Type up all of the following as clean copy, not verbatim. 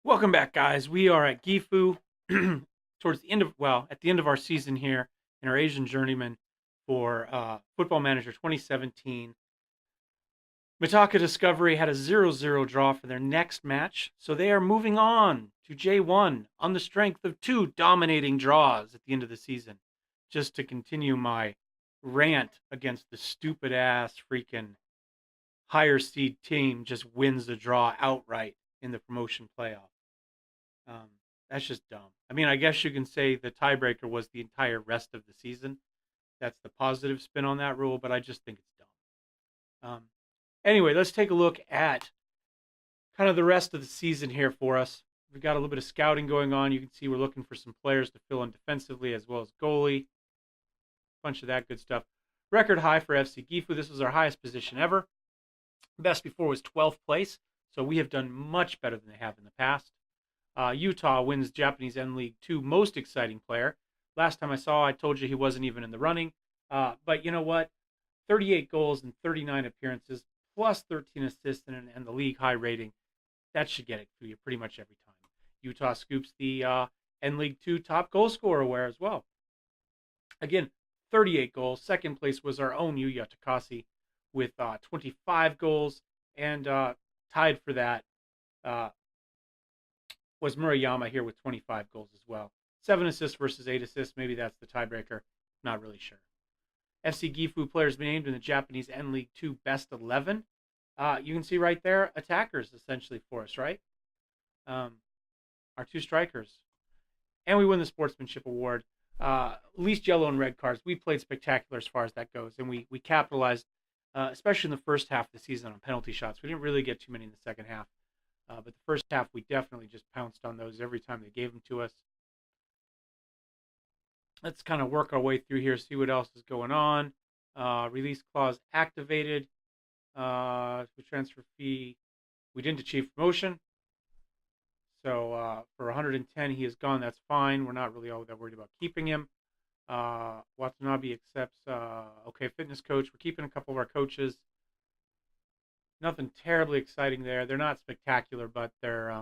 Welcome back, guys. We are at Gifu towards the end of, at the end of our season here in our Asian Journeyman for Football Manager 2017. Mitaka Discovery had a 0-0 draw for their next match, so they are moving on to J1 on the strength of two dominating draws at the end of the season. Just to continue my rant against the stupid ass freaking higher seed team just wins the draw outright in the promotion playoff. Um, that's just dumb. I mean, I guess you can say the tiebreaker was the entire rest of the season. That's the positive spin on that rule, but I just think it's dumb. Anyway, let's take a look at kind of the rest of the season here for us. We've got a little bit of scouting going on. You can see we're looking for some players to fill in defensively as well as goalie. Bunch of that good stuff. Record high for FC Gifu. This was our highest position ever. Best before was 12th place, so we have done much better than they have in the past. Utah wins Japanese N League 2 most exciting player. Last time I saw, I told you he wasn't even in the running. But you know what? 38 goals and 39 appearances, plus 13 assists and the league high rating. That should get it through you pretty much every time. Utah scoops the N League 2 top goal scorer award as well. Again, 38 goals. Second place was our own Yuya Takasi with 25 goals. And tied for that was Murayama here with 25 goals as well. 7 assists versus 8 assists. Maybe that's the tiebreaker. Not really sure. FC Gifu players named in the Japanese N League 2 Best 11. You can see right there, attackers essentially for us, right? Our two strikers. And we win the Sportsmanship Award. Least yellow and red cards. We played spectacular as far as that goes. And we capitalized, especially in the first half of the season, on penalty shots. We didn't really get too many in the second half. But the first half, we definitely just pounced on those every time they gave them to us. Let's kind of work our way through here, see what else is going on. Release clause activated. The transfer fee, we didn't achieve promotion. So for 110, he is gone. That's fine. We're not really all that worried about keeping him. Watanabe accepts. Okay, fitness coach. We're keeping a couple of our coaches. Nothing terribly exciting there. They're not spectacular, but they're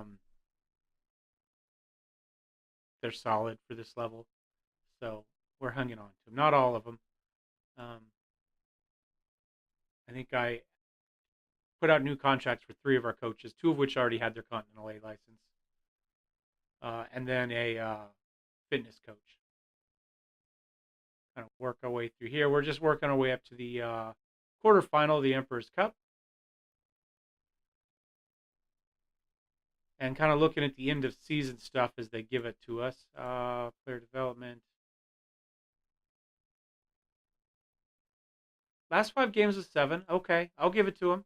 solid for this level. So we're hanging on to them. Not all of them. I think I put out new contracts for 3 of our coaches, 2 of which already had their Continental A license, and then a fitness coach. Kind of work our way through here. We're just working our way up to the quarterfinal of the Emperor's Cup. And kind of looking at the end of season stuff as they give it to us. Player development. Last 5 games of 7. Okay, I'll give it to him.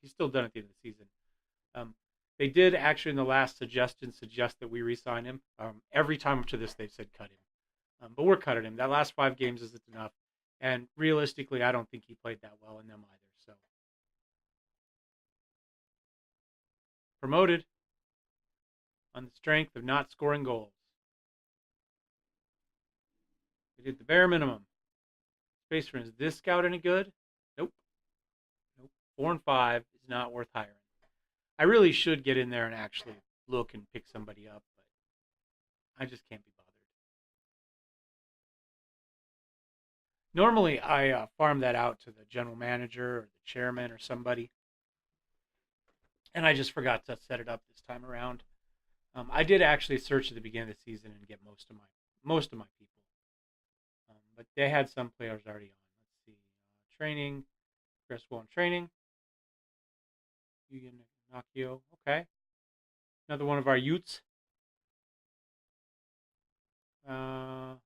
He's still done at the end of the season. They did actually in the last suggestion suggest that we re-sign him. Every time up to this, they've said cut him. But we're cutting him. That last 5 games isn't enough. And realistically, I don't think he played that well in them either. So promoted on the strength of not scoring goals. They did the bare minimum. Space for is this scout any good? Nope. 4 and 5 is not worth hiring. I really should get in there and actually look and pick somebody up, but I just can't be bothered. Normally, I farm that out to the general manager or the chairman or somebody, and I just forgot to set it up this time around. I did actually search at the beginning of the season and get most of my people, but they had some players already on. Let's see, training, progress well in training. Yugen Nakio, okay, another one of our Utes. Be more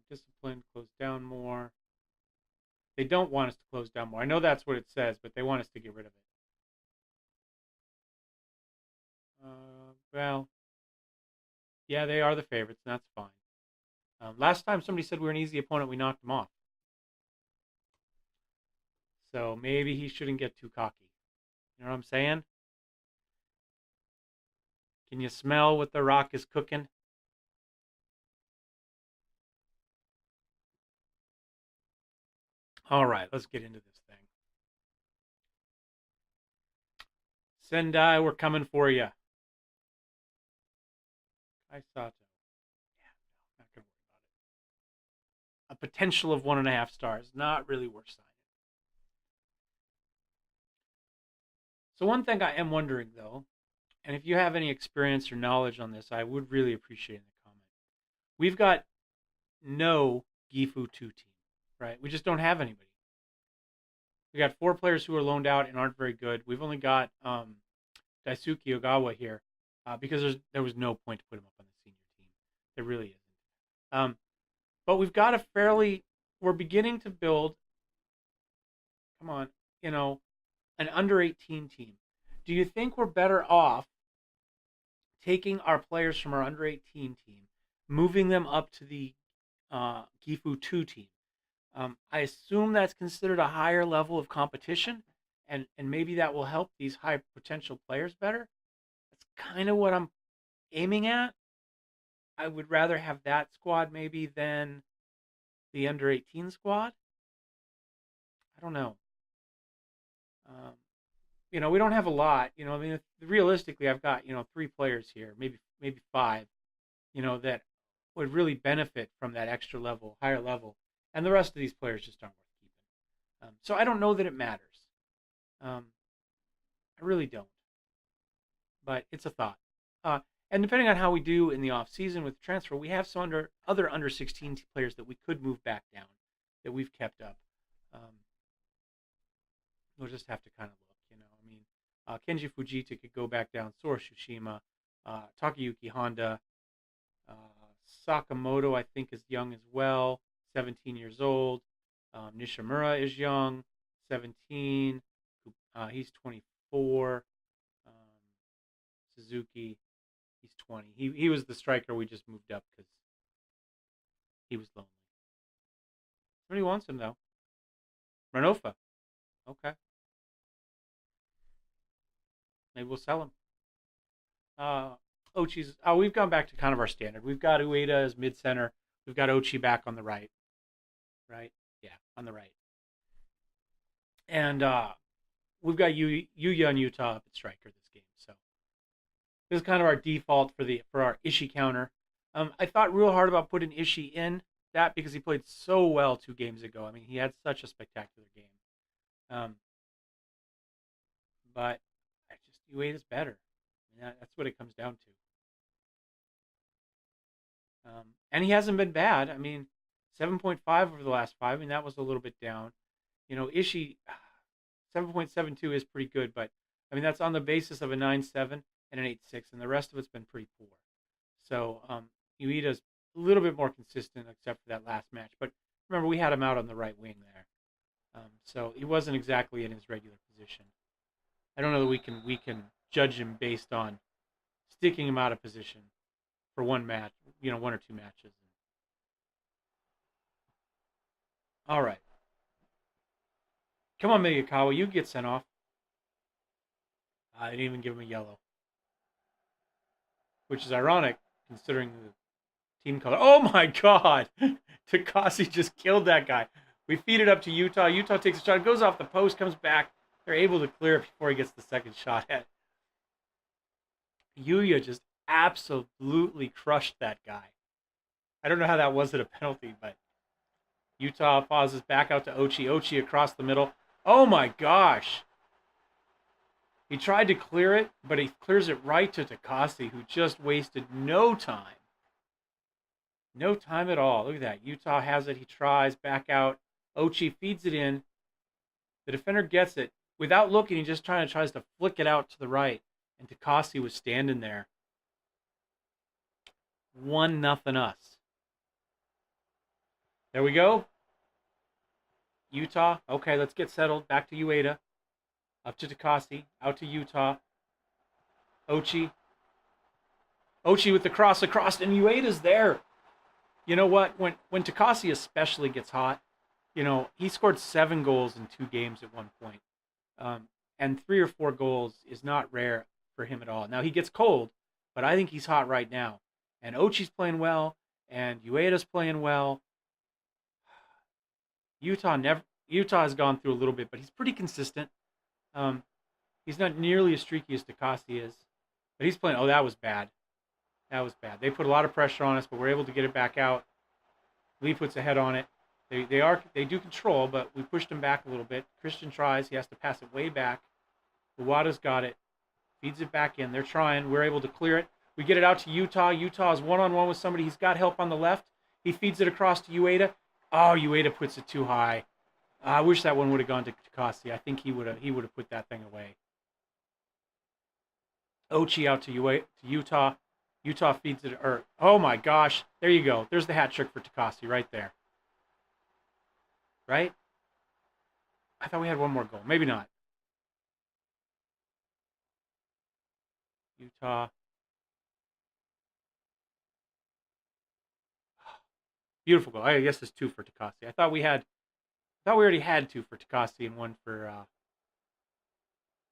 disciplined, close down more. They don't want us to close down more. I know that's what it says, but they want us to get rid of it. Well, yeah, they are the favorites, and that's fine. Last time somebody said we were an easy opponent, we knocked them off. So maybe he shouldn't get too cocky. You know what I'm saying? Can you smell what the Rock is cooking? All right, let's get into this thing. Sendai, we're coming for you. I Sato. Yeah, not gonna worry about it. A potential of 1.5 stars. Not really worth signing. So one thing I am wondering though, and if you have any experience or knowledge on this, I would really appreciate in the comment. We've got no Gifu 2 team, right? We just don't have anybody. We got 4 players who are loaned out and aren't very good. We've only got Daisuke Ogawa here because there was no point to put him up on the senior team. There really isn't. But we've got we're beginning to build, come on, an under 18 team. Do you think we're better off taking our players from our under 18 team, moving them up to the Gifu 2 team? I assume that's considered a higher level of competition, and maybe that will help these high potential players better. That's kind of what I'm aiming at. I would rather have that squad maybe than the under 18 squad. I don't know. Um, we don't have a lot. I mean, realistically, I've got 3 players here, maybe 5. That would really benefit from that extra level, higher level, and the rest of these players just aren't worth keeping. So I don't know that it matters. I really don't. But it's a thought. And depending on how we do in the off season with transfer, we have some other under 16 players that we could move back down that we've kept up. We'll just have to kind of look. I mean, Kenji Fujita could go back down. Sora Shushima, Takayuki Honda, Sakamoto, I think, is young as well, 17 years old. Nishimura is young, 17. He's 24. Suzuki, he's 20. He was the striker we just moved up because he was lonely. Somebody wants him, though. Renofa. Okay. Maybe we'll sell him. Ochi's. Oh, we've gone back to kind of our standard. We've got Ueda as mid center. We've got Ochi back on the right. Right? Yeah, on the right. And we've got Yuya and Utah up at striker this game. So this is kind of our default for our Ishii counter. I thought real hard about putting Ishii in that because he played so well 2 games ago. I mean, he had such a spectacular game. But Ueda's better. I mean, that's what it comes down to. And he hasn't been bad. I mean, 7.5 over the last 5. I mean, that was a little bit down. Ishii, 7.72 is pretty good, but I mean, that's on the basis of a 9.7 and an 8.6, and the rest of it's been pretty poor. So Ueda's a little bit more consistent except for that last match. But remember, we had him out on the right wing there. So he wasn't exactly in his regular position. I don't know that we can judge him based on sticking him out of position for one match, 1 or 2 matches. All right. Come on, Miyakawa, you get sent off. I didn't even give him a yellow, which is ironic considering the team color. Oh my God! Takasi just killed that guy. We feed it up to Utah. Utah takes a shot, goes off the post, comes back. They're able to clear it before he gets the second shot at. Yuya just absolutely crushed that guy. I don't know how that wasn't a penalty, but Utah pauses back out to Ochi. Ochi across the middle. Oh my gosh. He tried to clear it, but he clears it right to Takasi, who just wasted no time. No time at all. Look at that. Utah has it. He tries. Back out. Ochi feeds it in. The defender gets it. Without looking, he just tries to flick it out to the right. And Takasi was standing there. 1-0 us. There we go. Utah. Okay, let's get settled. Back to Ueda. Up to Takasi. Out to Utah. Ochi. Ochi with the cross across. And Ueda's there. You know what? When Takasi especially gets hot, he scored 7 goals in 2 games at one point. And 3 or 4 goals is not rare for him at all. Now, he gets cold, but I think he's hot right now. And Ochi's playing well, and Ueda's playing well. Utah has gone through a little bit, but he's pretty consistent. He's not nearly as streaky as Takasi is. But he's playing. Oh, that was bad. That was bad. They put a lot of pressure on us, but we're able to get it back out. Lee puts a head on it. They do control, but we pushed him back a little bit. Christian tries. He has to pass it way back. Iwata's got it. Feeds it back in. They're trying. We're able to clear it. We get it out to Utah. Utah is one-on-one with somebody. He's got help on the left. He feeds it across to Ueda. Oh, Ueda puts it too high. I wish that one would have gone to Takasi. I think he would have put that thing away. Ochi out to Utah. Utah feeds it. Oh my gosh. There you go. There's the hat trick for Takasi right there. Right? I thought we had one more goal. Maybe not. Utah. Beautiful goal. I guess it's 2 for Takasi. I thought we already had 2 for Takasi and 1 for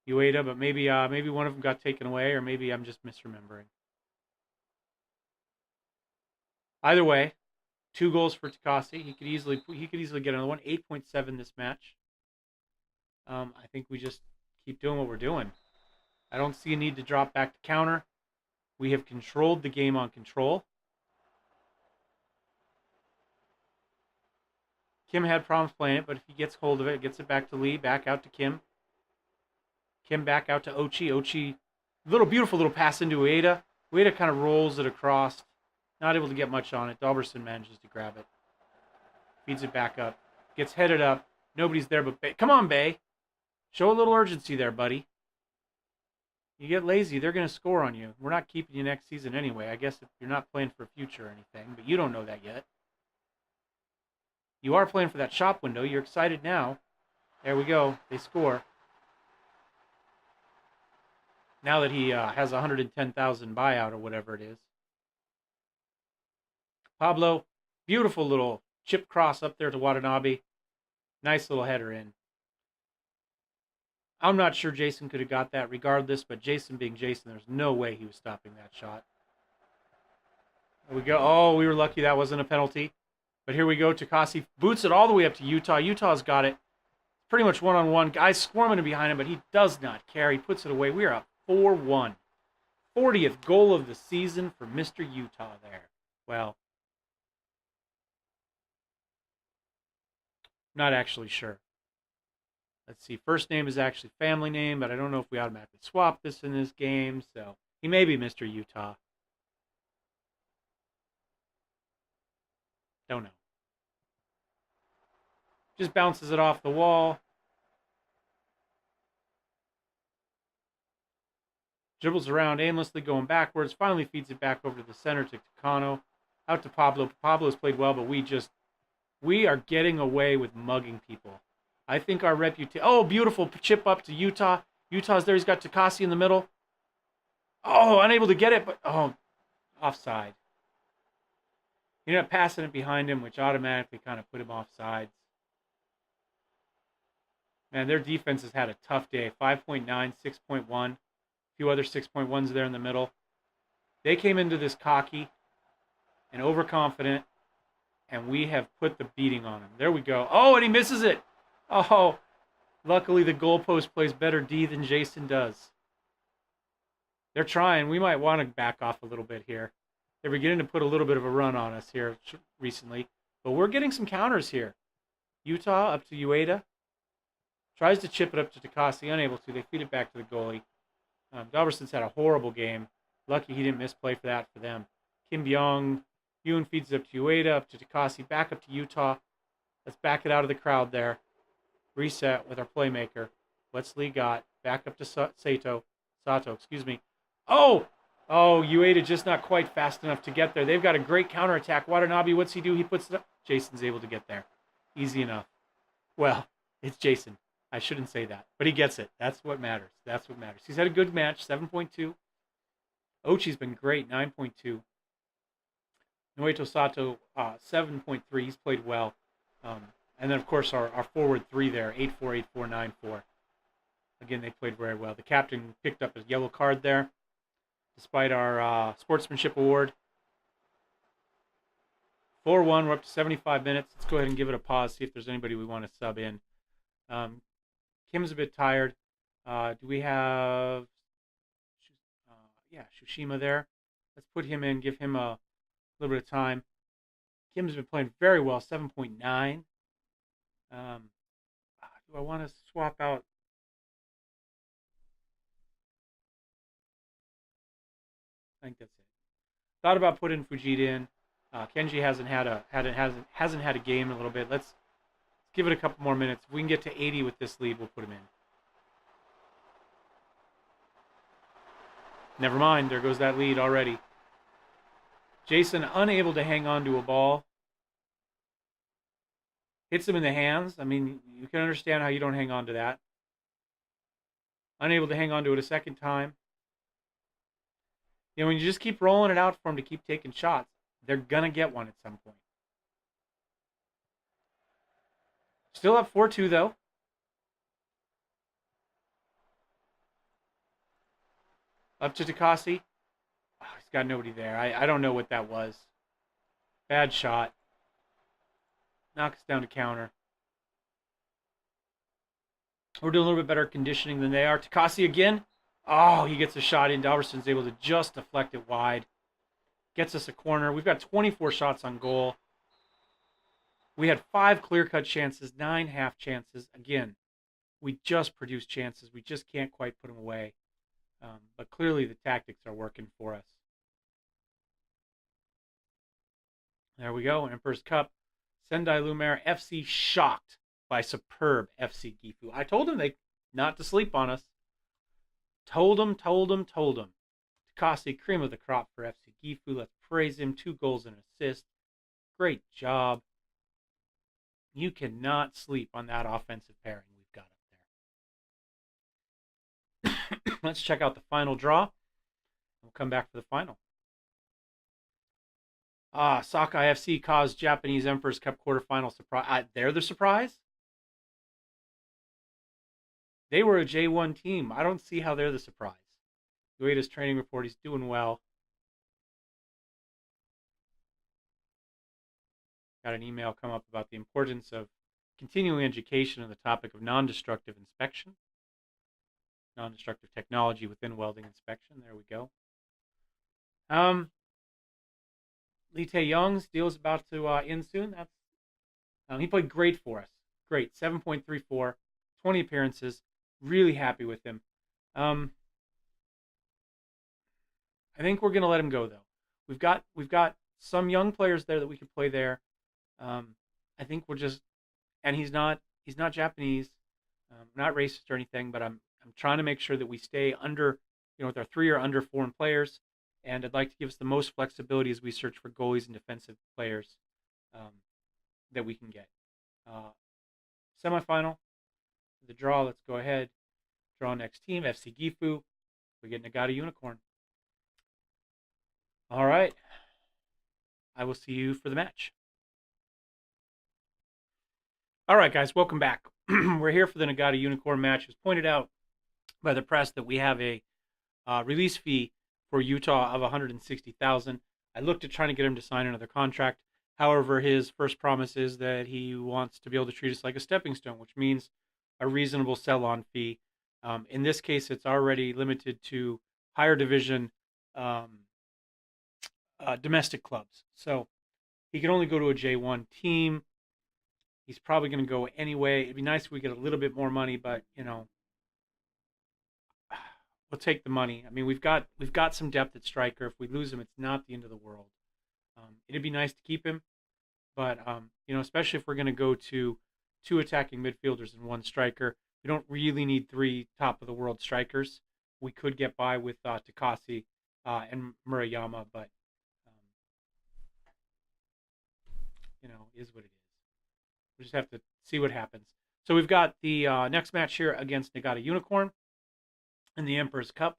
Ueda, but maybe one of them got taken away, or maybe I'm just misremembering. Either way, 2 goals for Takasi. He could easily get another one. 8.7 this match. I think we just keep doing what we're doing. I don't see a need to drop back to counter. We have controlled the game on control. Kim had problems playing it, but if he gets hold of it, gets it back to Lee, back out to Kim. Kim back out to Ochi. Ochi, beautiful little pass into Ueda. Ueda kind of rolls it across. Not able to get much on it. Dalberson manages to grab it. Feeds it back up. Gets headed up. Nobody's there but Bay. Come on, Bay. Show a little urgency there, buddy. You get lazy, they're going to score on you. We're not keeping you next season anyway. I guess if you're not playing for a future or anything, but you don't know that yet. You are playing for that shop window. You're excited now. There we go. They score. Now that he has 110,000 buyout or whatever it is. Pablo, beautiful little chip cross up there to Watanabe. Nice little header in. I'm not sure Jason could have got that regardless, but Jason being Jason, there's no way he was stopping that shot. There we go. Oh, we were lucky that wasn't a penalty. But here we go. Takasi boots it all the way up to Utah. Utah's got it. Pretty much one-on-one. Guys squirming behind him, but he does not care. He puts it away. We are up 4-1. 40th goal of the season for Mr. Utah there. Well, not actually sure. Let's see. First name is actually family name, but I don't know if we automatically swap this in this game. So he may be Mr. Utah. Don't know. Just bounces it off the wall. Dribbles around aimlessly, going backwards. Finally feeds it back over to the center to Takano. Out to Pablo. Pablo's played well, but we are getting away with mugging people. I think our reputation... Oh, beautiful chip up to Utah. Utah's there. He's got Takasi in the middle. Oh, unable to get it, but... Oh, offside. He ended up passing it behind him, which automatically kind of put him offsides. Man, their defense has had a tough day. 5.9, 6.1. A few other 6.1s there in the middle. They came into this cocky and overconfident, and we have put the beating on him. There we go. Oh, and he misses it. Oh, luckily the goalpost plays better D than Jason does. They're trying. We might want to back off a little bit here. They're beginning to put a little bit of a run on us here recently. But we're getting some counters here. Utah up to Ueda. Tries to chip it up to Takasi, unable to. They feed it back to the goalie. Dalberson's had a horrible game. Lucky he didn't misplay for that for them. Kim Byung, Yoon feeds it up to Ueda, up to Takasi, back up to Utah. Let's back it out of the crowd there. Reset with our playmaker. What's Lee got? Back up to Sato, excuse me. Oh, Ueda just not quite fast enough to get there. They've got a great counterattack. Watanabe, what's he do? He puts it up. Jason's able to get there. Easy enough. Well, it's Jason. I shouldn't say that, but he gets it. That's what matters. That's what matters. He's had a good match, 7.2. Ochi's been great, 9.2. Noeto Sato, 7.3. He's played well. And then, of course, our forward 3 there, 8-4, 8-4, 9-4. Again, they played very well. The captain picked up a yellow card there, despite our sportsmanship award. 4-1, we're up to 75 minutes. Let's go ahead and give it a pause, see if there's anybody we want to sub in. Kim's a bit tired. Do we have, yeah, Shushima there? Let's put him in, give him a little bit of time. Kim's been playing very well, 7.9. Do I want to swap out? I think that's it. Thought about putting Fujita in. Kenji hasn't had a game in a little bit. Let's give it a couple more minutes. If we can get to 80 with this lead, we'll put him in. Never mind. There goes that lead already. Jason unable to hang on to a ball. Hits him in the hands. I mean, you can understand how you don't hang on to that. Unable to hang on to it a second time. You know, when you just keep rolling it out for them to keep taking shots, they're going to get one at some point. Still up 4-2, though. Up to Takasi. Oh, he's got nobody there. I don't know what that was. Bad shot. Knocks down to counter. We're doing a little bit better conditioning than they are. Takasi again. Oh, he gets a shot in. Dalverson's able to just deflect it wide. Gets us a corner. We've got 24 shots on goal. We had 5 clear-cut chances, 9 half chances. Again, we just produce chances. We just can't quite put them away. But clearly the tactics are working for us. There we go. Emperor's Cup. Sendai Lumiere FC shocked by superb FC Gifu. I told them not to sleep on us. Told them. Takasi, cream of the crop for FC Gifu. Let's praise him. 2 goals and an assist. Great job. You cannot sleep on that offensive pairing we've got up there. Let's check out the final draw. We'll come back for the final. Sakai FC caused Japanese Emperor's Cup quarterfinal surprise. They're the surprise? They were a J1 team. I don't see how they're the surprise. Ueda's training report, he's doing well. Got an email come up about the importance of continuing education on the topic of non-destructive inspection. Non-destructive technology within welding inspection. There we go. Lee Tae-young's deal is about to end soon. He played great for us. Great. 7.34, 20 appearances. Really happy with him. I think we're going to let him go, though. We've got some young players there that we could play there. I think we're just, and he's not Japanese, not racist or anything, but I'm trying to make sure that we stay under, with our 3 or under foreign players, and I'd like to give us the most flexibility as we search for goalies and defensive players that we can get. Semifinal, the draw. Let's go ahead. Draw next team, FC Gifu. We get Nagata Unicorn. All right. I will see you for the match. All right, guys, welcome back. We're here for the Nagata Unicorn match. It was pointed out by the press that we have a release fee for Utah of $160,000. I looked at trying to get him to sign another contract. However, his first promise is that he wants to be able to treat us like a stepping stone, which means a reasonable sell-on fee. In this case, it's already limited to higher division domestic clubs. So he can only go to a J1 team. He's probably going to go anyway. It'd be nice if we get a little bit more money, but we'll take the money. I mean, we've got some depth at striker. If we lose him, it's not the end of the world. It'd be nice to keep him, but especially if we're going to go to 2 attacking midfielders and 1 striker, we don't really need 3 top of the world strikers. We could get by with Takasi and Murayama, but is what it is. We just have to see what happens. So we've got the next match here against Nagata Unicorn in the Emperor's Cup.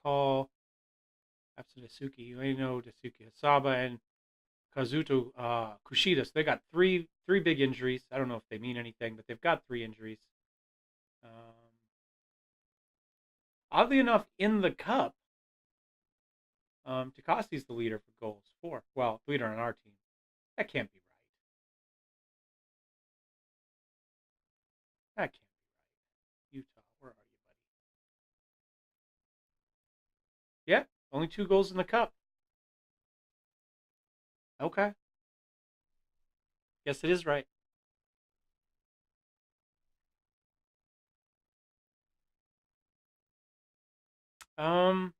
Call Atsunasuki, Ueno, Dasuki Hasaba, and Kazuto Kushida. So they got three big injuries. I don't know if they mean anything, but they've got 3 injuries. Oddly enough, in the cup, Takasi's the leader for goals. 4. Well, leader on our team. That can't be right. That can't be right. Utah, where are you, buddy? Yeah, only 2 goals in the cup. Okay, guess it is right. Um,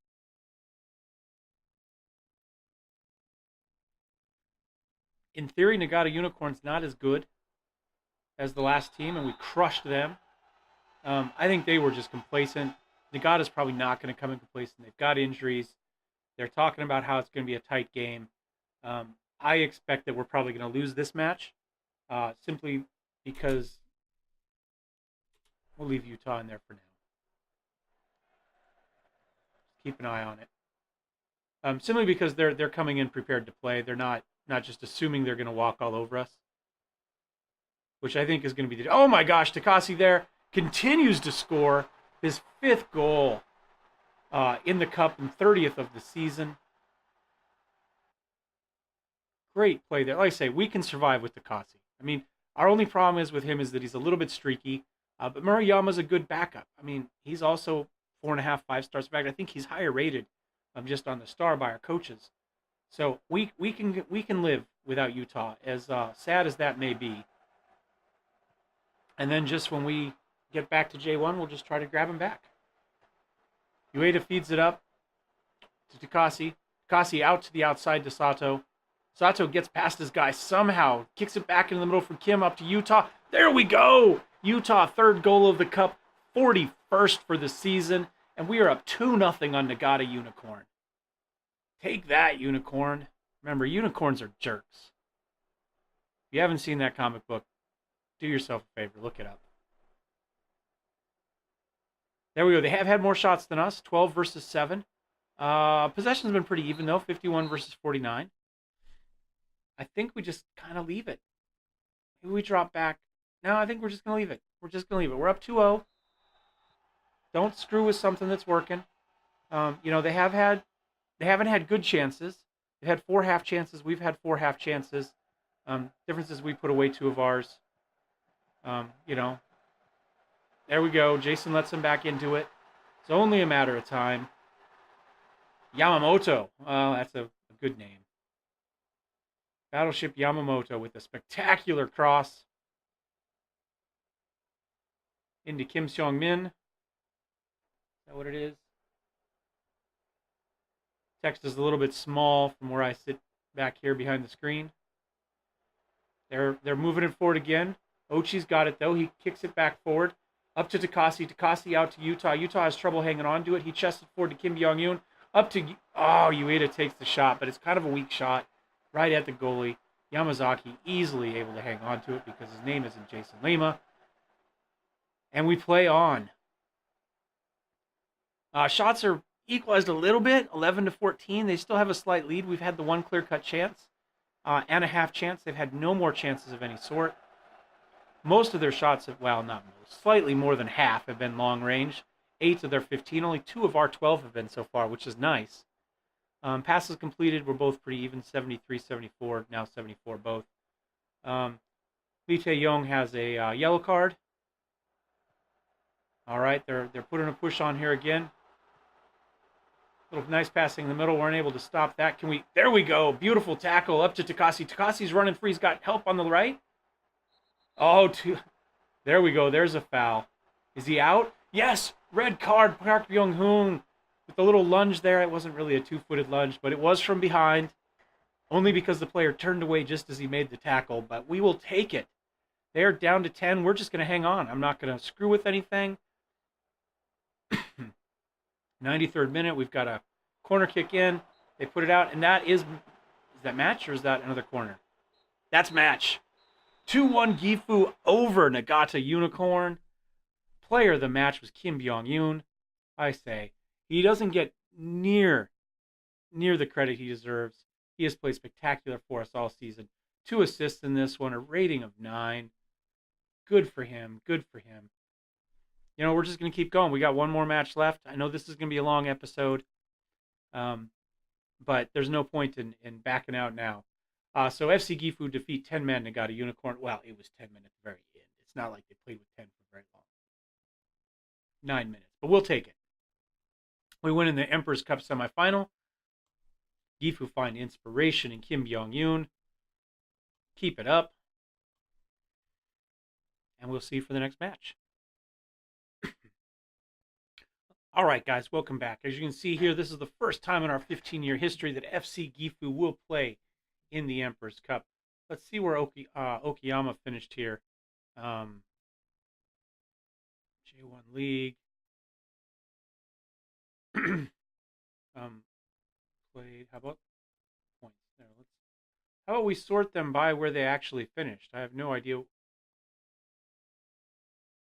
in theory, Nagata Unicorn's not as good as the last team, and we crushed them. I think they were just complacent. Nagata's probably not going to come in complacent. They've got injuries. They're talking about how it's going to be a tight game. I expect that we're probably going to lose this match, simply because we'll leave Utah in there for now. Keep an eye on it. Simply because they're coming in prepared to play. They're not just assuming they're going to walk all over us, which I think is going to be the. Oh my gosh, Takasi there continues to score his 5th goal in the cup and 30th of the season. Great play there. Like I say, we can survive with Takasi. I mean, our only problem is with him is that he's a little bit streaky. But Murayama's a good backup. I mean, he's also 4.5, 5 stars back. I think he's higher rated, just on the star by our coaches. So we can live without Utah, as sad as that may be. And then just when we get back to J1, we'll just try to grab him back. Ueda feeds it up to Takasi. Takasi out to the outside to Sato. Sato gets past his guy somehow, kicks it back into the middle for Kim, up to Utah. There we go! Utah, 3rd goal of the cup, 41st for the season, and we are up 2-0 on Nagata Unicorn. Take that, Unicorn. Remember, unicorns are jerks. If you haven't seen that comic book, do yourself a favor, look it up. There we go. They have had more shots than us, 12 versus 7. Possession's been pretty even, though, 51 versus 49. I think we just kind of leave it. Maybe we drop back. No, I think we're just going to leave it. We're just going to leave it. We're up 2-0. Don't screw with something that's working. They haven't had good chances. They've had 4 half chances. We've had 4 half chances. Difference is we put away 2 of ours. There we go. Jason lets him back into it. It's only a matter of time. Yamamoto. That's a good name. Battleship Yamamoto with a spectacular cross into Kim Seong-min. Is that what it is? Text is a little bit small from where I sit back here behind the screen. They're moving it forward again. Ochi's got it, though. He kicks it back forward. Up to Takasi. Takasi out to Utah. Utah has trouble hanging on to it. He chests it forward to Kim Byung-yoon. Up to... Oh, Ueda takes the shot, but it's kind of a weak shot. Right at the goalie. Yamazaki easily able to hang on to it because his name isn't Jason Lima. And we play on. Shots are equalized a little bit, 11-14. They still have a slight lead. We've had the 1 clear-cut chance and a half chance. They've had no more chances of any sort. Most of their shots, not most, slightly more than half have been long range. 8 of their 15. Only 2 of our 12 have been so far, which is nice. Passes completed were both pretty even, 73, 74, now 74 both. Lee Tae-yong has a yellow card. All right, they're putting a push on here again. Little nice passing in the middle. Weren't able to stop that. There we go. Beautiful tackle up to Takasi. Takasi's running free. He's got help on the right. There we go. There's a foul. Is he out? Yes. Red card. Park Byung-hoon with the little lunge there. It wasn't really a 2-footed lunge, but it was from behind. Only because the player turned away just as he made the tackle. But we will take it. They're down to 10. We're just going to hang on. I'm not going to screw with anything. 93rd minute. We've got a corner kick in. They put it out, and that is that match or is that another corner? That's match. 2-1 Gifu over Nagata Unicorn. Player of the match was Kim Byung-yoon. I say, he doesn't get near the credit he deserves. He has played spectacular for us all season. 2 assists in this one, a rating of 9. Good for him. Good for him. We're just going to keep going. We got 1 more match left. I know this is going to be a long episode, but there's no point in backing out now. So FC Gifu defeat 10 men Nagata Unicorn. Well, it was 10 men at the very end. It's not like they played with 10 for very 9 minutes, but we'll take it. We win in the Emperor's Cup semifinal. Gifu find inspiration in Kim Byung-yoon. Keep it up. And we'll see you for the next match. All right, guys, welcome back. As you can see here, this is the first time in our 15-year history that FC Gifu will play in the Emperor's Cup. Let's see where Okayama finished here. J1 League. Played. How about points there? How about we sort them by where they actually finished? I have no idea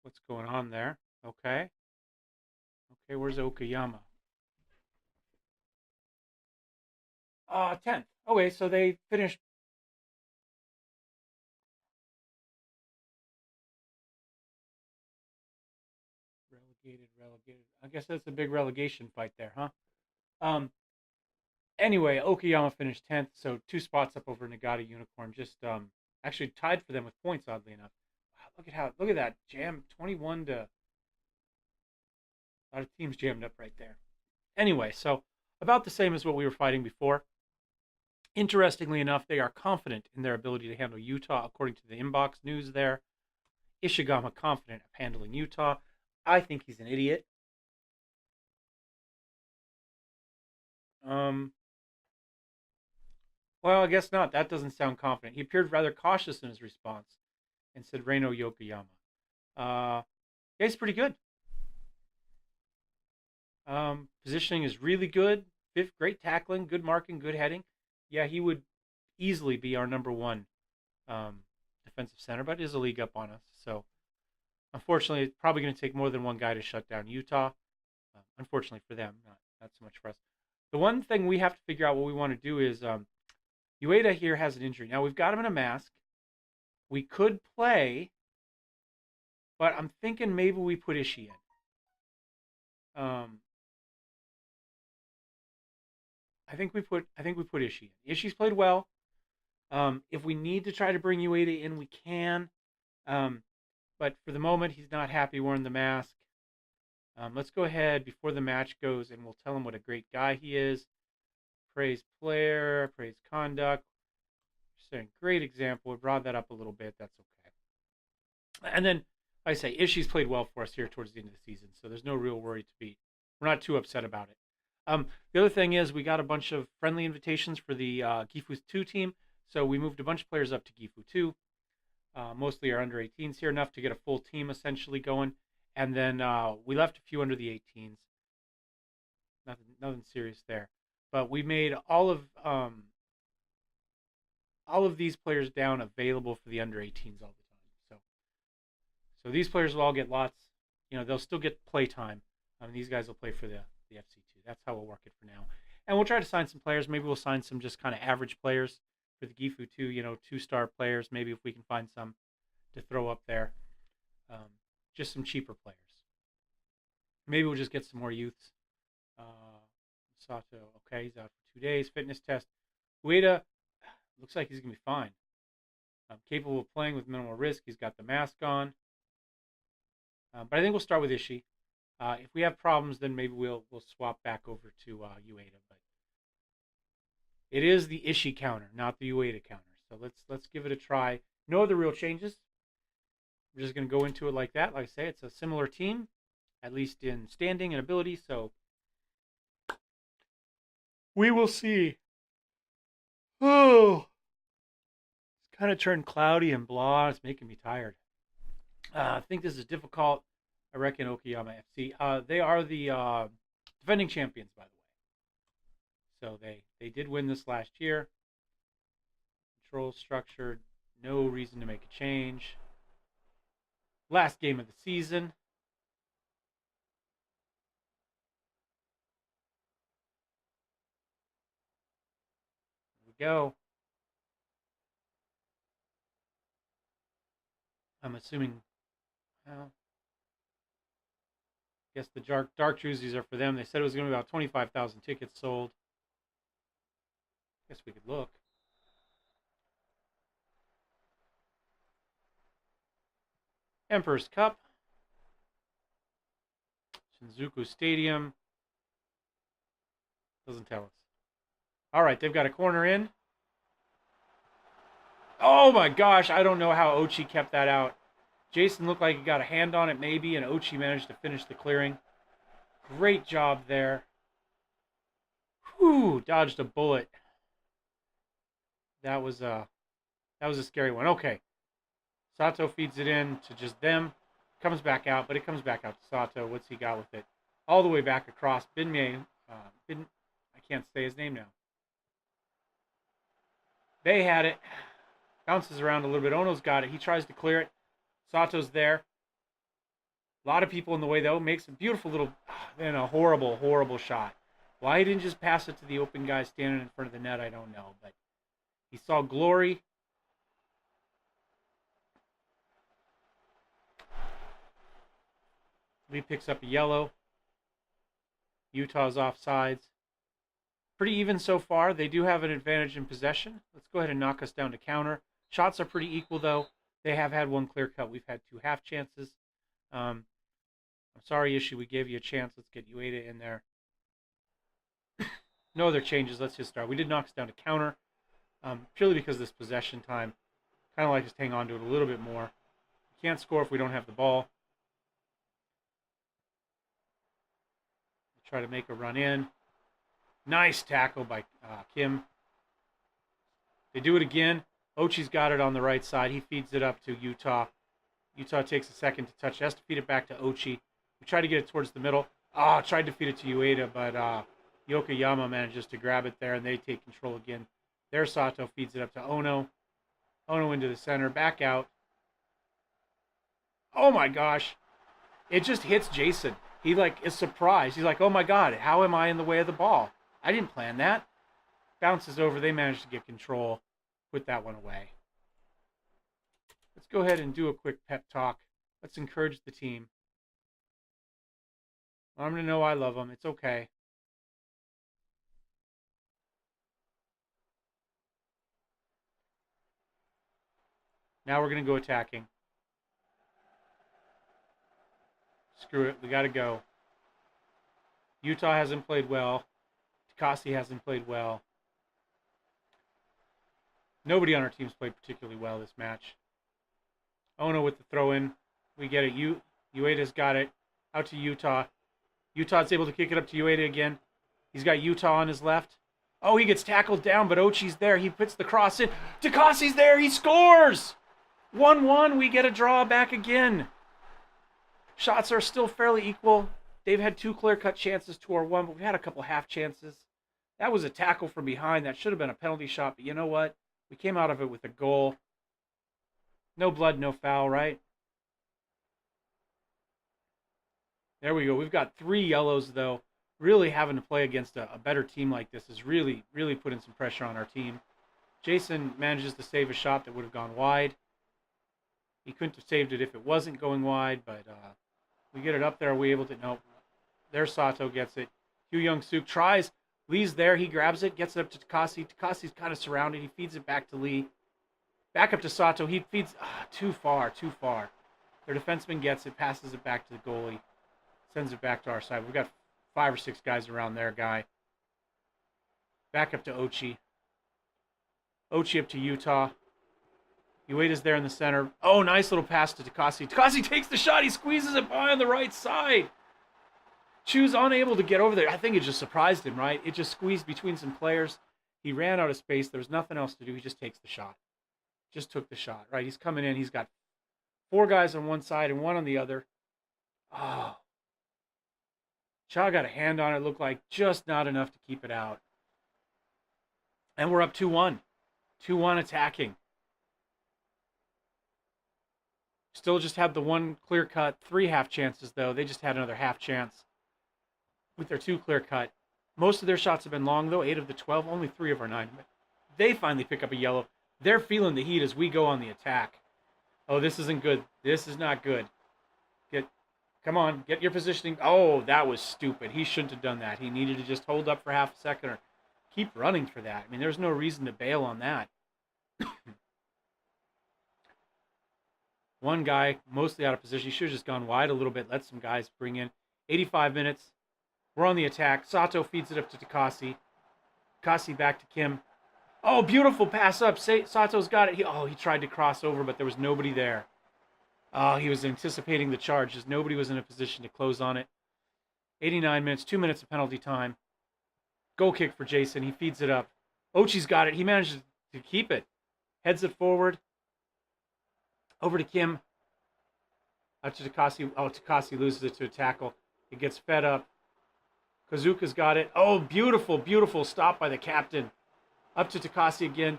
what's going on there. Okay. Okay, where's Okayama? 10th. Okay, so they finished. Relegated. I guess that's a big relegation fight there, huh? Anyway, Okayama finished 10th, so 2 spots up over Nagata Unicorn. Just actually tied for them with points, oddly enough. Wow, look at that jam, 21 to. A lot of teams jammed up right there. Anyway, so about the same as what we were fighting before. Interestingly enough, they are confident in their ability to handle Utah, according to the inbox news there. Ishigama confident of handling Utah. I think he's an idiot. Well, I guess not. That doesn't sound confident. He appeared rather cautious in his response and said Reino Yokoyama. Yeah, he's pretty good. Positioning is really good. Great tackling, good marking, good heading. Yeah, he would easily be our number one defensive center, but is a league up on us. So, unfortunately, it's probably going to take more than one guy to shut down Utah. Unfortunately for them, not so much for us. The one thing we have to figure out what we want to do is Ueda here has an injury. Now, we've got him in a mask. We could play, but I'm thinking maybe we put Ishii in. I think we put Ishii in. Ishii's played well. If we need to try to bring Ueda in, we can. But for the moment, he's not happy wearing the mask. Let's go ahead before the match goes, and we'll tell him what a great guy he is. Praise player, praise conduct. Saying great example. We brought that up a little bit. That's okay. And then, like I say, Ishii's played well for us here towards the end of the season, so there's no real worry to be. We're not too upset about it. The other thing is we got a bunch of friendly invitations for the Gifu 2 team, so we moved a bunch of players up to Gifu 2. Mostly our under 18s here, enough to get a full team essentially going. And then we left a few under the 18s. Nothing serious there. But we made all of these players down available for the under 18s all the time. So these players will all get lots. They'll still get play time. These guys will play for the FC2. That's how we'll work it for now. And we'll try to sign some players. Maybe we'll sign some just kind of average players for the Gifu 2, 2-star players. Maybe if we can find some to throw up there. Just some cheaper players. Maybe we'll just get some more youths. Sato, okay, he's out for 2 days. Fitness test. Ueda, looks like he's going to be fine. Capable of playing with minimal risk. He's got the mask on. But I think we'll start with Ishii. If we have problems, then maybe we'll swap back over to Ueda. But it is the Ishii counter, not the Ueda counter. So let's give it a try. No other real changes. We're just going to go into it like that. Like I say, it's a similar team, at least in standing and ability. So we will see. Oh, it's kind of turned cloudy and blah. It's making me tired. I think this is difficult. I reckon Okayama FC. They are the defending champions, by the way. So they did win this last year. Control structured. No reason to make a change. Last game of the season. Here we go. I'm assuming. Well, I guess the dark jerseys are for them. They said it was going to be about 25,000 tickets sold. Guess we could look. Emperor's Cup. Shinjuku Stadium. Doesn't tell us. All right, they've got a corner in. Oh my gosh, I don't know how Ochi kept that out. Jason looked like he got a hand on it maybe, and Ochi managed to finish the clearing. Great job there. Whew, dodged a bullet. That was a scary one. Okay. Sato feeds it in to just them. Comes back out, but it comes back out to Sato. What's he got with it? All the way back across. Binmei, I can't say his name now. They had it. Bounces around a little bit. Ono's got it. He tries to clear it. Sato's there. A lot of people in the way, though. Makes a beautiful little, then a horrible, horrible shot. Why he didn't just pass it to the open guy standing in front of the net, I don't know. But he saw glory. Lee picks up a yellow. Utah's offsides. Pretty even so far. They do have an advantage in possession. Let's go ahead and knock us down to counter. Shots are pretty equal, though. They have had one clear cut. We've had 2 half chances. I'm sorry, Issue. We gave you a chance. Let's get Ueda in there. No other changes. Let's just start. We did knock us down to counter. Purely because of this possession time. Kind of like just hang on to it a little bit more. We can't score if we don't have the ball. Try to make a run in. Nice tackle by Kim. They do it again. Ochi's got it on the right side. He feeds it up to Utah. Utah takes a second to touch. Has to feed it back to Ochi. We try to get it towards the middle. Tried to feed it to Ueda, but Yokoyama manages to grab it there, and they take control again. There, Sato feeds it up to Ono. Ono into the center. Back out. Oh, my gosh. It just hits Jason. He is surprised. He's like, oh my God, how am I in the way of the ball? I didn't plan that. Bounces over. They manage to get control. Put that one away. Let's go ahead and do a quick pep talk. Let's encourage the team. I'm going to know I love them. It's okay. Now we're going to go attacking. Screw it. We got to go. Utah hasn't played well. Takasi hasn't played well. Nobody on our team's played particularly well this match. Ono with the throw in. We get it. Ueda's got it. Out to Utah. Utah's able to kick it up to Ueda again. He's got Utah on his left. Oh, he gets tackled down, but Ochi's there. He puts the cross in. Takasi's there. He scores! 1-1. We get a draw back again. Shots are still fairly equal. They've had 2 clear-cut chances to our 1, but we've had a couple half chances. That was a tackle from behind. That should have been a penalty shot, but you know what? We came out of it with a goal. No blood, no foul, right? There we go. We've got 3 yellows, though. Really having to play against a better team like this is really, really putting some pressure on our team. Jason manages to save a shot that would have gone wide. He couldn't have saved it if it wasn't going wide, but we get it up there. Are we able to? No. There, Sato gets it. Hugh Young-suk tries. Lee's there. He grabs it, gets it up to Takasi. Takasi's kind of surrounded. He feeds it back to Lee. Back up to Sato. He feeds too far, too far. Their defenseman gets it, passes it back to the goalie, sends it back to our side. We've got 5 or 6 guys around their guy. Back up to Ochi. Ochi up to Utah. Ueda's there in the center. Oh, nice little pass to Takasi. Takasi takes the shot. He squeezes it by on the right side. Chu's unable to get over there. I think it just surprised him, right? It just squeezed between some players. He ran out of space. There was nothing else to do. He just takes the shot. Just took the shot, right? He's coming in. He's got 4 guys on one side and 1 on the other. Oh. Cha got a hand on it. Looked like just not enough to keep it out. And we're up 2-1. 2-1 attacking. Still just had the 1 clear cut, 3 half chances, though. They just had another half chance with their 2 clear cut. Most of their shots have been long, though. 8 of the 12, only 3 of our 9. They finally pick up a yellow. They're feeling the heat as we go on the attack. Oh, this isn't good. This is not good. Come on, get your positioning. Oh, that was stupid. He shouldn't have done that. He needed to just hold up for half a second or keep running for that. I mean, there's no reason to bail on that. One guy, mostly out of position. He should have just gone wide a little bit, let some guys bring in. 85 minutes. We're on the attack. Sato feeds it up to Takasi. Takasi back to Kim. Oh, beautiful pass up. Sato's got it. He tried to cross over, but there was nobody there. Oh, he was anticipating the charge. Just nobody was in a position to close on it. 89 minutes, 2 minutes of penalty time. Goal kick for Jason. He feeds it up. Ochi's got it. He manages to keep it. Heads it forward. Over to Kim. Out to Takasi. Oh, Takasi loses it to a tackle. It gets fed up. Kazuka's got it. Oh, beautiful, beautiful stop by the captain. Up to Takasi again.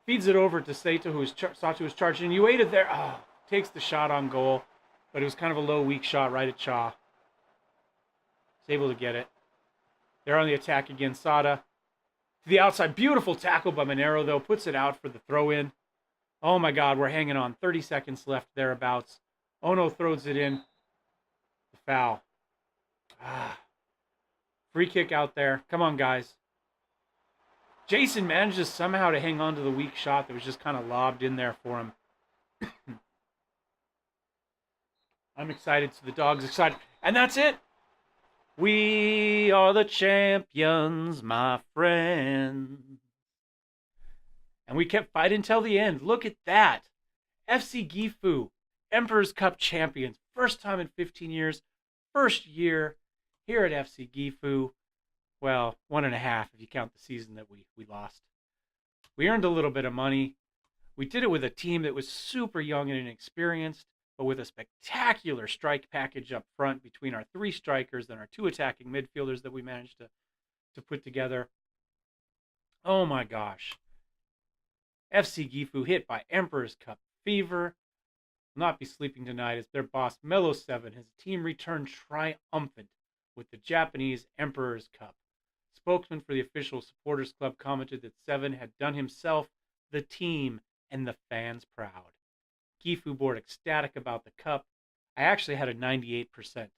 Feeds it over to Sato, who was charging. You waited there. Oh, takes the shot on goal. But it was kind of a low, weak shot right at Cha. He's able to get it. They're on the attack again. Sada to the outside. Beautiful tackle by Monero, though. Puts it out for the throw-in. Oh, my God. We're hanging on. 30 seconds left thereabouts. Ono throws it in. The foul. Free kick out there. Come on, guys. Jason manages somehow to hang on to the weak shot that was just kind of lobbed in there for him. I'm excited. So the dog's excited. And that's it. We are the champions, my friend. And we kept fighting till the end. Look at that. FC Gifu, Emperor's Cup champions. First time in 15 years. First year here at FC Gifu. Well, 1.5 if you count the season that we lost. We earned a little bit of money. We did it with a team that was super young and inexperienced, but with a spectacular strike package up front between our 3 strikers and our 2 attacking midfielders that we managed to put together. Oh my gosh. FC Gifu hit by Emperor's Cup fever. Will not be sleeping tonight as their boss Mellowseven, his team returned triumphant with the Japanese Emperor's Cup. Spokesman for the official supporters club commented that Seven had done himself, the team, and the fans proud. Gifu board ecstatic about the cup. I actually had a 98%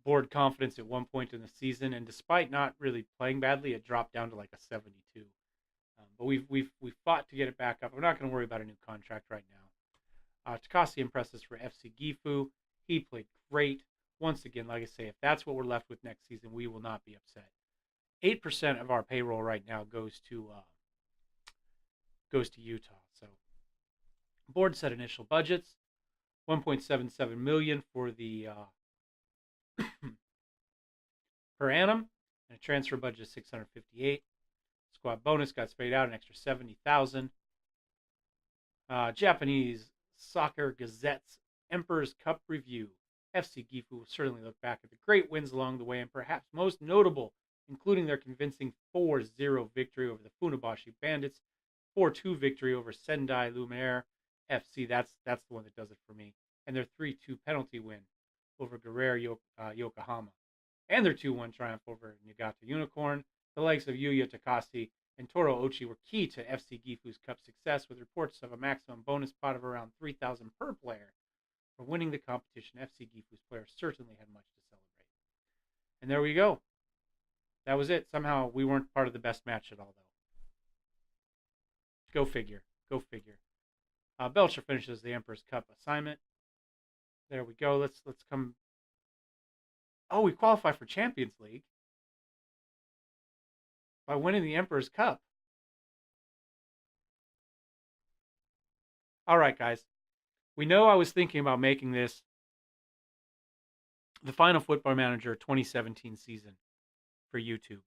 board confidence at one point in the season, and despite not really playing badly, it dropped down to like a 72. But we've fought to get it back up. I'm not going to worry about a new contract right now. Takasi impresses for FC Gifu. He played great. Once again, like I say, if that's what we're left with next season, we will not be upset. 8% of our payroll right now goes to Utah. So, board set initial budgets: 1.77 million for the per annum, and a transfer budget of 658. Squad bonus got paid out an extra 70,000. Japanese Soccer Gazette's Emperor's Cup review. FC Gifu will certainly look back at the great wins along the way, and perhaps most notable, including their convincing 4-0 victory over the Funabashi Bandits, 4-2 victory over Sendai Lumiere FC. That's the one that does it for me. And their 3-2 penalty win over Guerrero Yokohama. And their 2-1 triumph over Niigata Unicorn. The likes of Yuya Takasi and Toro Ochi were key to FC Gifu's Cup success, with reports of a maximum bonus pot of around 3,000 per player. For winning the competition, FC Gifu's players certainly had much to celebrate. And there we go. That was it. Somehow we weren't part of the best match at all, though. Go figure. Go figure. Belcher finishes the Emperor's Cup assignment. There we go. Let's come. Oh, we qualify for Champions League by winning the Emperor's Cup. All right, guys. We know I was thinking about making this the final Football Manager 2017 season for YouTube,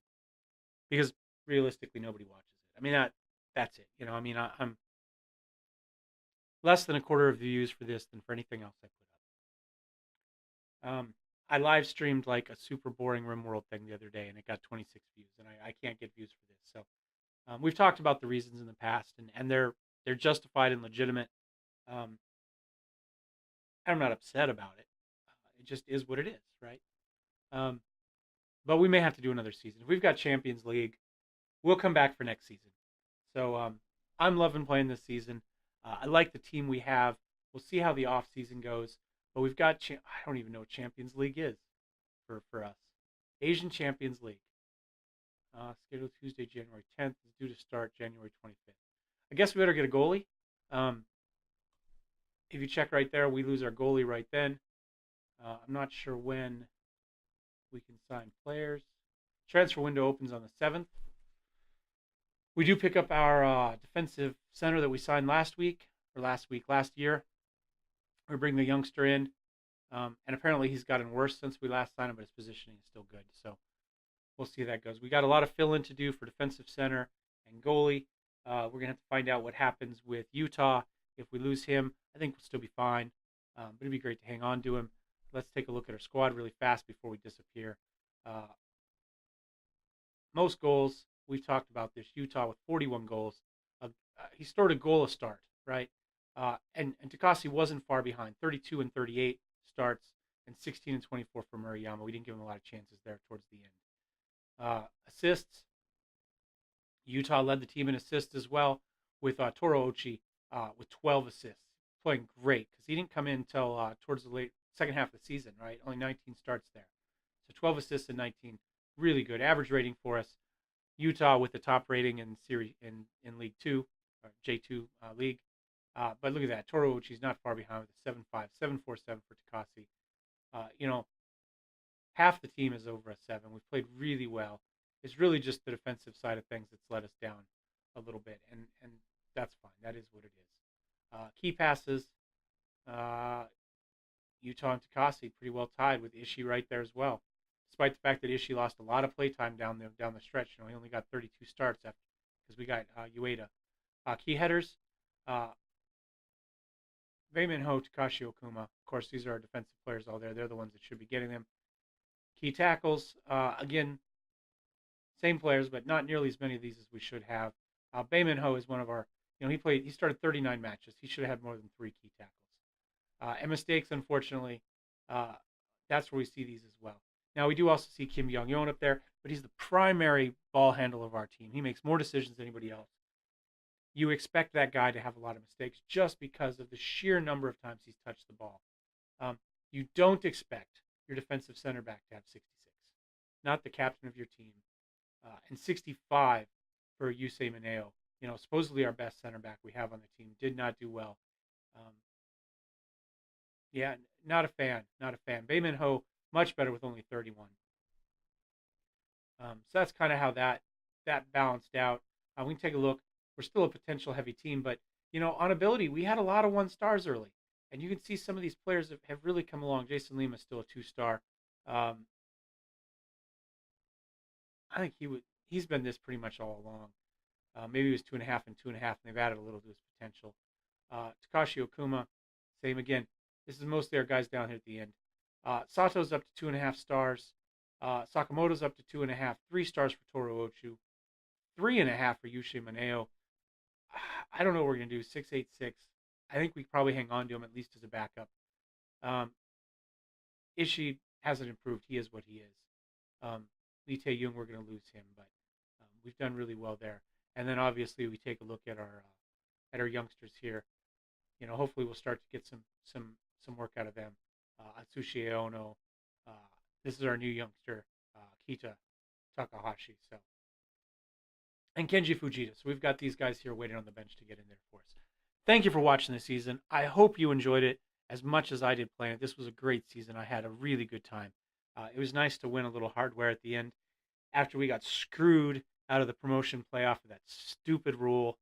because realistically nobody watches it. I mean, that's it. You know, I mean, I'm less than a quarter of the views for this than for anything else I put up. I live streamed like a super boring RimWorld thing the other day, and it got 26 views, and I can't get views for this. So we've talked about the reasons in the past, and they're justified and legitimate. I'm not upset about it. It just is what it is, right? But we may have to do another season. If we've got Champions League, we'll come back for next season. So I'm loving playing this season. I like the team we have. We'll see how the off season goes. But we've got I don't even know what Champions League is for us. Asian Champions League. Scheduled Tuesday, January 10th. Is due to start January 25th. I guess we better get a goalie. If you check right there, we lose our goalie right then. I'm not sure when we can sign players. Transfer window opens on the 7th. We do pick up our defensive center that we signed last year. We bring the youngster in, and apparently he's gotten worse since we last signed him, but his positioning is still good. So we'll see how that goes. We got a lot of fill-in to do for defensive center and goalie. We're going to have to find out what happens with Utah. If we lose him, I think we'll still be fine. But it'd be great to hang on to him. Let's take a look at our squad really fast before we disappear. Most goals, we've talked about this. Utah with 41 goals. He scored a goal a start, right? And Takasi wasn't far behind, 32 and 38 starts, and 16 and 24 for Murayama. We didn't give him a lot of chances there towards the end. Assists, Utah led the team in assists as well with Toro Ochi with 12 assists, playing great because he didn't come in until towards the late second half of the season, right? Only 19 starts there. So 12 assists in 19, really good. Average rating for us. Utah with the top rating in series in League Two, or J2 league. But look at that. Toro Uchi's not far behind with a 7.5, 7.47 for Takasi. Half the team is over a 7. We've played really well. It's really just the defensive side of things that's let us down a little bit, and that's fine. That is what it is. Key passes, Utah and Takasi pretty well tied with Ishii right there as well. Despite the fact that Ishii lost a lot of play time down the stretch, he only got 32 starts because we got Ueda. Key headers, Ho, Takashi Okuma. Of course, these are our defensive players all there. They're the ones that should be getting them. Key tackles, again, same players, but not nearly as many of these as we should have. Ho is one of our, he started 39 matches. He should have had more than 3 key tackles. And mistakes, unfortunately, that's where we see these as well. Now, we do also see Kim Young-yeon up there, but he's the primary ball handler of our team. He makes more decisions than anybody else. You expect that guy to have a lot of mistakes just because of the sheer number of times he's touched the ball. You don't expect your defensive center back to have 66, not the captain of your team. And 65 for Yusei Mineo, supposedly our best center back we have on the team, did not do well. Not a fan. Baemin Ho, much better with only 31. So that's kind of how that balanced out. We can take a look. We're still a potential heavy team, but, on ability, we had a lot of 1 stars early. And you can see some of these players have really come along. Jason Lima is still a 2-star. I think he's been this pretty much all along. Maybe he was 2.5 and 2.5, and they've added a little to his potential. Takashi Okuma, same again. This is mostly our guys down here at the end. Sato's up to 2.5 stars. Sakamoto's up to 2.5. 3 stars for Toro Ochu. 3.5 for Yusei Mineo. I don't know what we're going to do. 6.86. I think we probably hang on to him at least as a backup. Ishii hasn't improved. He is what he is. Lee Tae-young, we're going to lose him, but we've done really well there. And then obviously we take a look at our youngsters here. Hopefully we'll start to get some work out of them. Atsushi Ono. This is our new youngster, Kita Takahashi. And Kenji Fujita. So we've got these guys here waiting on the bench to get in there for us. Thank you for watching this season. I hope you enjoyed it as much as I did playing it. This was a great season. I had a really good time. It was nice to win a little hardware at the end after we got screwed out of the promotion playoff of that stupid rule.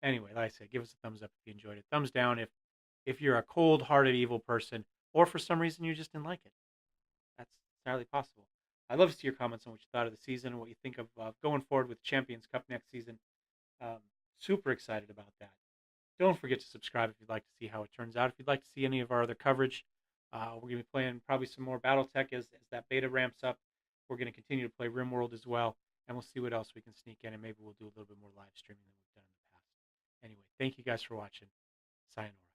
Anyway, like I said, give us a thumbs up if you enjoyed it. Thumbs down if you're a cold-hearted evil person or for some reason you just didn't like it. That's entirely possible. I'd love to see your comments on what you thought of the season and what you think of going forward with Champions Cup next season. Super excited about that. Don't forget to subscribe if you'd like to see how it turns out. If you'd like to see any of our other coverage, we're going to be playing probably some more Battletech as that beta ramps up. We're going to continue to play RimWorld as well, and we'll see what else we can sneak in, and maybe we'll do a little bit more live streaming than we've done in the past. Anyway, thank you guys for watching. Sayonara.